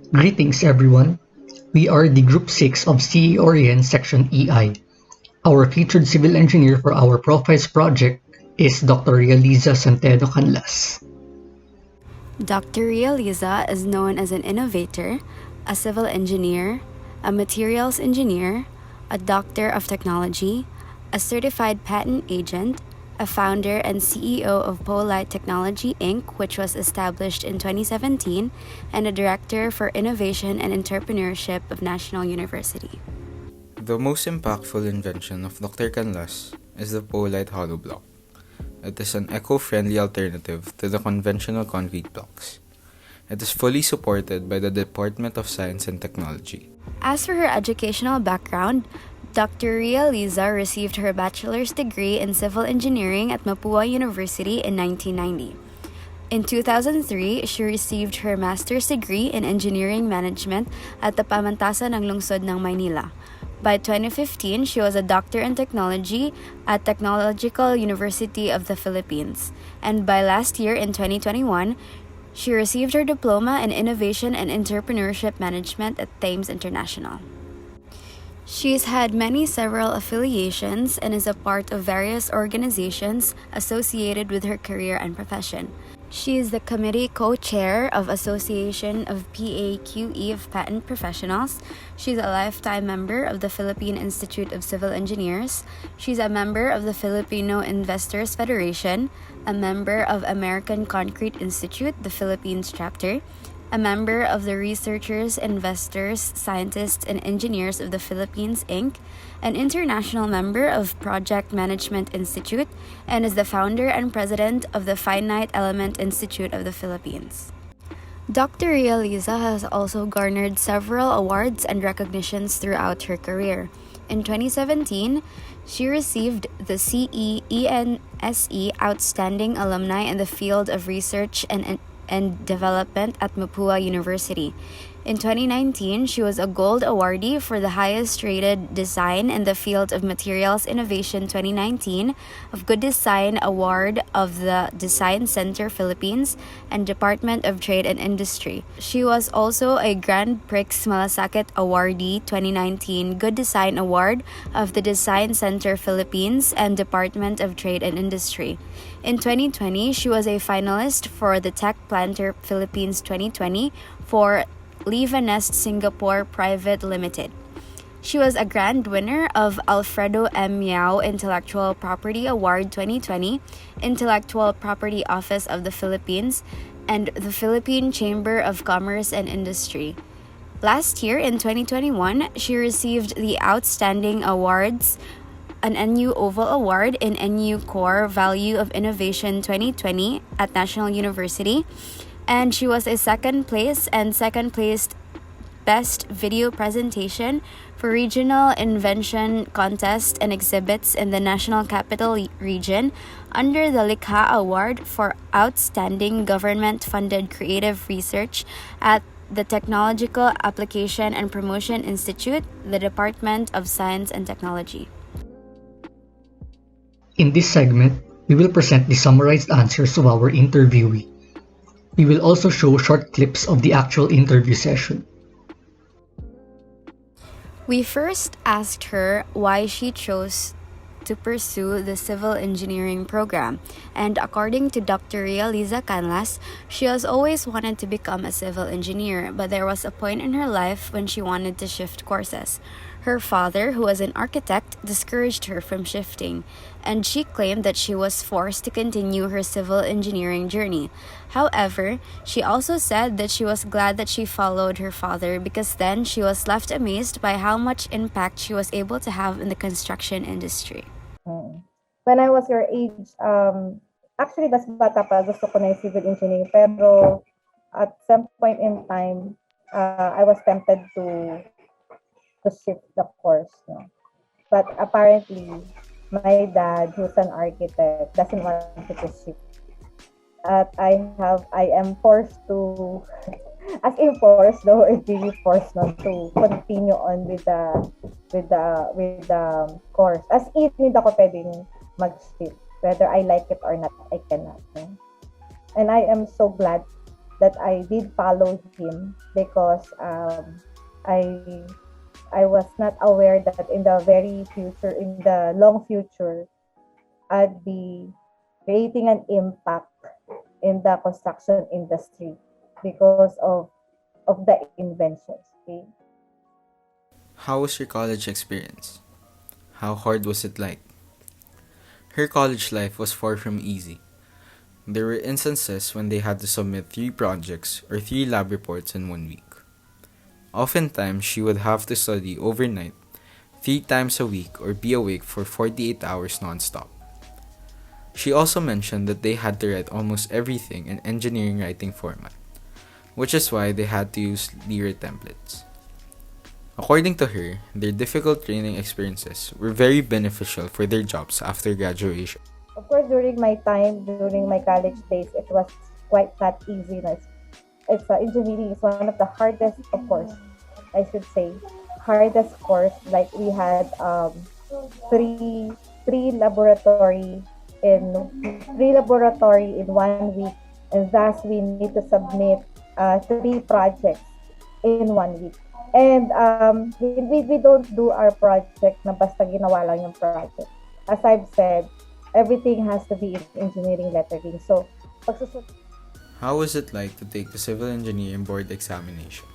Greetings everyone. We are the Group 6 of CEORIEN Section EI. Our featured civil engineer for our Profiles project is Dr. Liza Centeno Canlas. Dr. Liza is known as an innovator, a civil engineer, a materials engineer, a doctor of technology, a certified patent agent, a founder and CEO of Polite Technology Inc., which was established in 2017, and a director for innovation and entrepreneurship of National University. The most impactful invention of Dr. Canlas is the Polite Hollow Block. It is an eco-friendly alternative to the conventional concrete blocks. It is fully supported by the Department of Science and Technology. As for her educational background, Dr. Liza received her bachelor's degree in civil engineering at Mapua University in 1990. In 2003, she received her master's degree in engineering management at the Pamantasan ng Lungsod ng Manila. By 2015, she was a doctor in technology at Technological University of the Philippines. And by last year, in 2021, she received her diploma in Innovation and Entrepreneurship Management at Thames International. She's had several affiliations and is a part of various organizations associated with her career and profession. She is the committee co-chair of Association of PAQE of Patent Professionals. She's a lifetime member of the Philippine Institute of Civil Engineers. She's a member of the Filipino Investors Federation, a member of American Concrete Institute, the Philippines chapter, a member of the Researchers, Investors, Scientists, and Engineers of the Philippines, Inc., an international member of Project Management Institute, and is the founder and president of the Finite Element Institute of the Philippines. Dr. Liza has also garnered several awards and recognitions throughout her career. In 2017, she received the CEENSE Outstanding Alumni in the Field of Research and Development at Mapua University. In 2019, she was a gold awardee for the highest rated design in the field of Materials Innovation 2019 of Good Design Award of the Design Center Philippines and Department of Trade and Industry. She was also a Grand Prix Malasakit awardee 2019 Good Design Award of the Design Center Philippines and Department of Trade and Industry. In 2020, she was a finalist for the Tech Planter Philippines 2020 for Liva Nest Singapore Private Limited. She was a grand winner of Alfredo M. Yao Intellectual Property Award 2020, Intellectual Property Office of the Philippines, and the Philippine Chamber of Commerce and Industry. Last year, in 2021, she received the Outstanding Awards, an NU Oval Award in NU Core Value of Innovation 2020 at National University, and she was a second place Best Video Presentation for Regional Invention Contest and Exhibits in the National Capital Region under the Likha Award for Outstanding Government-Funded Creative Research at the Technological Application and Promotion Institute, the Department of Science and Technology. In this segment, we will present the summarized answers of our interviewee. We will also show short clips of the actual interview session. We first asked her why she chose to pursue the civil engineering program, and according to Dr. Liza Canlas, she has always wanted to become a civil engineer, but there was a point in her life when she wanted to shift courses. Her father, who was an architect, discouraged her from shifting, and she claimed that she was forced to continue her civil engineering journey. However, she also said that she was glad that she followed her father because then she was left amazed by how much impact she was able to have in the construction industry. When I was your age, actually, mas bata pa, gusto ko na yung civil engineering. Pero at some point in time, I was tempted to shift the course. No? But apparently, my dad, who's an architect, doesn't want me to shift. At I am forced to, as in forced, though it's really forced not to continue on with the course. As in, hindi ako pwedeng mag-shift. Whether I like it or not, I cannot. No? And I am so glad that I did follow him because I I was not aware that in the very future, in the long future, I'd be creating an impact in the construction industry because of the inventions. Okay. How was your college experience? How hard was it like? Her college life was far from easy. There were instances when they had to submit 3 projects or 3 lab reports in 1 week. Oftentimes, she would have to study overnight, 3 times a week, or be awake for 48 hours nonstop. She also mentioned that they had to write almost everything in engineering writing format, which is why they had to use Lyra templates. According to her, their difficult training experiences were very beneficial for their jobs after graduation. Of course, during my time, during my college days, it was quite not easy. Engineering is one of the hardest, of course, I should say, hardest course. Like we had three laboratory in 1 week, and thus we need to submit 3 projects in 1 week. And we don't do our project na basta ginawa lang yung project. As I've said, everything has to be in engineering lettering. So, How was it like to take the civil engineering board examination?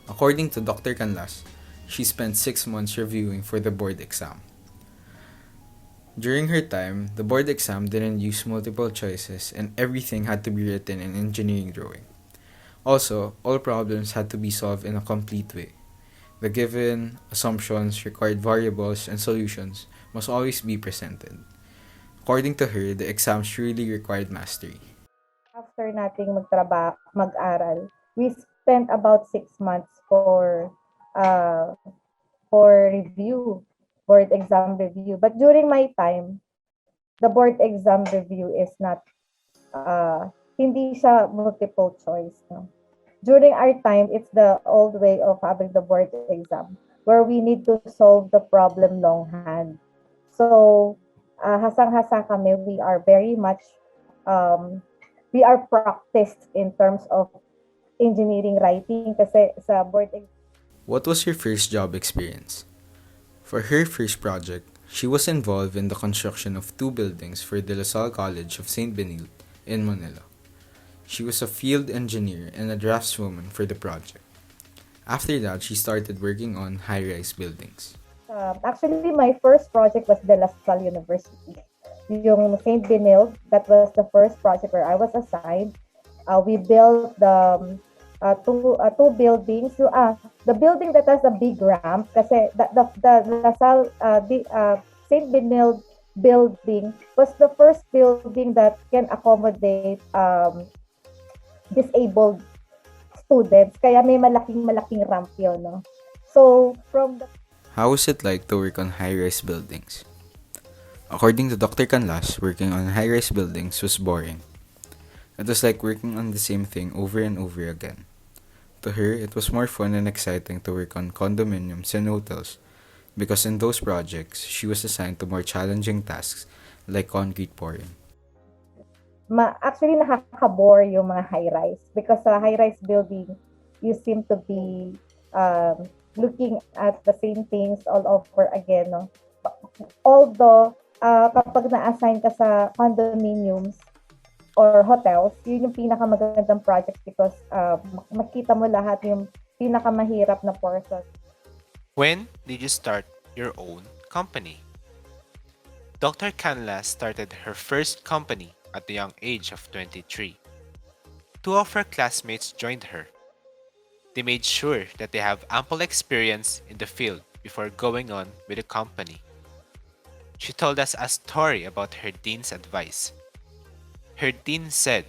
According to Dr. Canlas, she spent 6 months reviewing for the board exam. During her time, the board exam didn't use multiple choices and everything had to be written in engineering drawing. Also, all problems had to be solved in a complete way. The given, assumptions, required variables, and solutions must always be presented. According to her, the exams truly required mastery. after nating mag-aral, we spent about 6 months for review, board exam review. But during my time, the board exam review is not, hindi siya multiple choice. No? During our time, it's the old way of having the board exam where we need to solve the problem longhand. So, hasang-hasa kami, we are very much, we are practiced in terms of engineering writing kasi sa board exam. What was your first job experience? For her first project, she was involved in the construction of 2 buildings for the LaSalle College of St. Benilde in Manila. She was a field engineer and a draftswoman for the project. After that, she started working on high-rise buildings. Actually, my first project was the LaSalle University. Yung St. Benilde, that was the first project where I was assigned. We built the two buildings. The building that has a big ramp, kasi the LaSalle St. Benilde building was the first building that can accommodate disabled students. Kaya may malaking ramp yun, no? So, from the... How was it like to work on high-rise buildings? According to Dr. Canlas, working on high-rise buildings was boring. It was like working on the same thing over and over again. To her, it was more fun and exciting to work on condominiums and hotels because in those projects, she was assigned to more challenging tasks like concrete pouring. Actually, nakaka-bore yung mga high-rise because sa high-rise building, you seem to be looking at the same things all over again. No? Although, kapag na-assign ka sa condominiums or hotels, yun yung pinakamagandang project because makita mo lahat yung pinakamahirap na portion. When did you start your own company? Dr. Canlas started her first company at the young age of 23. 2 of her classmates joined her. They made sure that they have ample experience in the field before going on with the company. She told us a story about her dean's advice. Her dean said,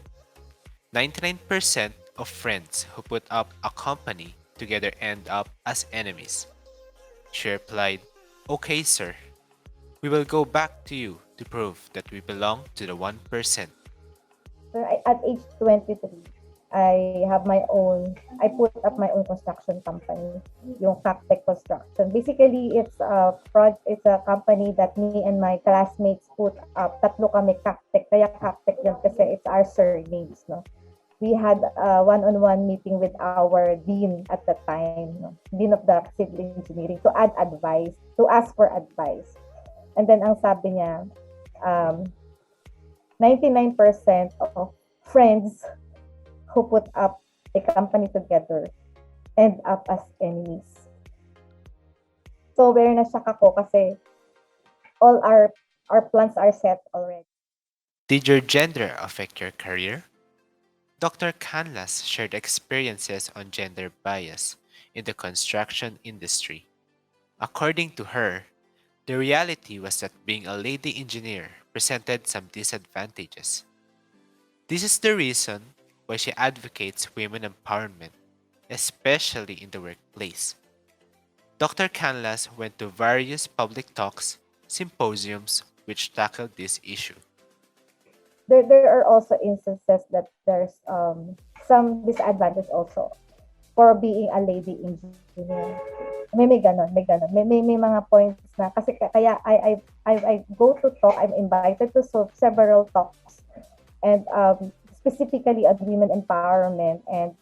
99% of friends who put up a company together end up as enemies. She replied, "Okay, sir. We will go back to you to prove that we belong to the 1%. So at age 23, I put up my own construction company, yung Captech Construction. Basically, it's a company that me and my classmates put up. Tatlo kami Captech, kaya Captech yun kasi it's our surnames, no? we had a one-on-one meeting with our dean at the time, no? Dean of the Civil Engineering, to ask for advice. And then ang sabi niya, 99% of friends who put up a company together end up as enemies. So very na-shock ako kasi all our plans are set already. Did your gender affect your career? Dr. Canlas shared experiences on gender bias in the construction industry. According to her, the reality was that being a lady engineer presented some disadvantages. This is the reason why she advocates women empowerment, especially in the workplace. Dr. Canlas went to various public talks, symposiums which tackled this issue. There are also instances that there's some disadvantage also for being a lady engineer. May ganon. May mga points na kasi kaya I go to talk, I'm invited to several talks and specifically on women empowerment and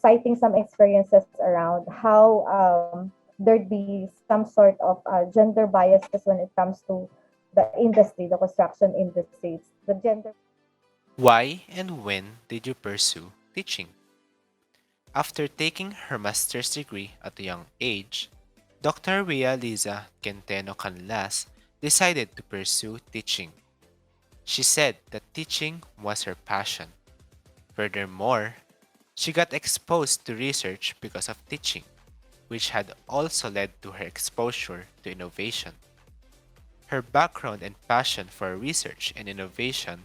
citing some experiences around how there'd be some sort of gender biases when it comes to the industry, the construction industry, the gender. Why and when did you pursue teaching? After taking her master's degree at a young age, Dr. Liza Canlas decided to pursue teaching. She said that teaching was her passion. Furthermore, she got exposed to research because of teaching, which had also led to her exposure to innovation. Her background and passion for research and innovation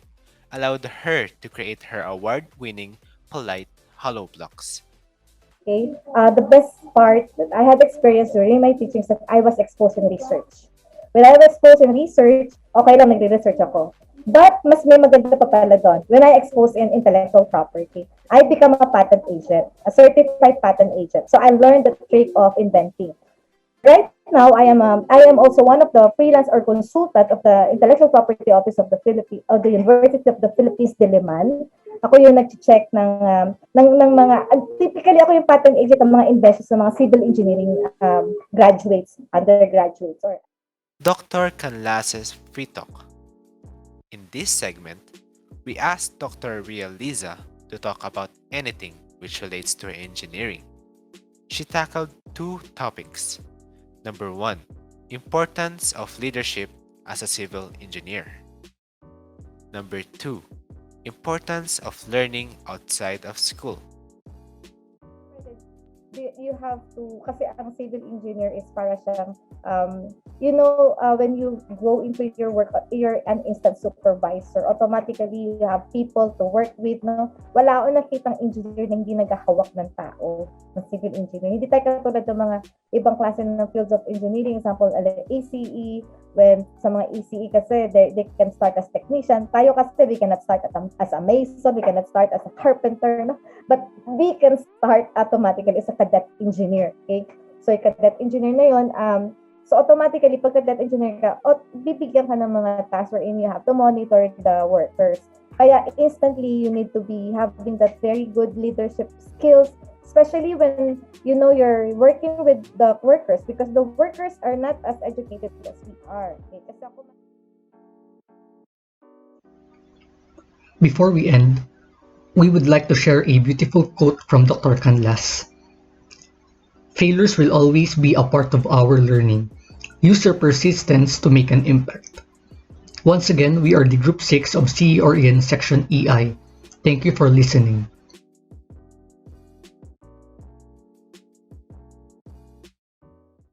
allowed her to create her award-winning Polite hollow blocks. Okay, the best part that I had experienced during my teachings that I was exposed in research. When I was exposed in research, okay lang nagre-research ako. But mas may maganda pa pala doon. When I exposed in intellectual property, I become a patent agent, a certified patent agent. So I learned the trick of inventing. Right now, I am also one of the freelance or consultant of the Intellectual Property Office of the Philippines, of the University of the Philippines, Diliman. Ako yung nag-check ng mga, typically ako yung patent agent ng mga investors ng mga civil engineering graduates, undergraduates. Dr. Canlas's Free Talk. In this segment, we asked Dr. Liza to talk about anything which relates to engineering. She tackled two topics. Number 1, importance of leadership as a civil engineer. Number 2, importance of learning outside of school. You have to, kasi ang civil engineer is para siyang, when you go into your work, you're an instant supervisor. Automatically, you have people to work with, no? Wala akong nakitang engineer na hindi naghahawak ng tao, ng civil engineer. Hindi tayo katulad ng mga ibang klase ng fields of engineering, example, ACE, when sa mga ECE kasi, they can start as technician. Tayo kasi, we cannot start as a mason, we cannot start as a carpenter, no? But we can start automatically as a cadet engineer, okay? So, yung cadet engineer na yun, so automatically, pag cadet engineer ka, bibigyan ka ng mga tasks wherein you have to monitor the workers. Kaya instantly, you need to be having that very good leadership skills, especially when you're working with the workers, because the workers are not as educated as we are. Okay? Before we end, we would like to share a beautiful quote from Dr. Canlas. Failures will always be a part of our learning. Use your persistence to make an impact. Once again, we are the Group 6 of CEORIEN Section EI. Thank you for listening.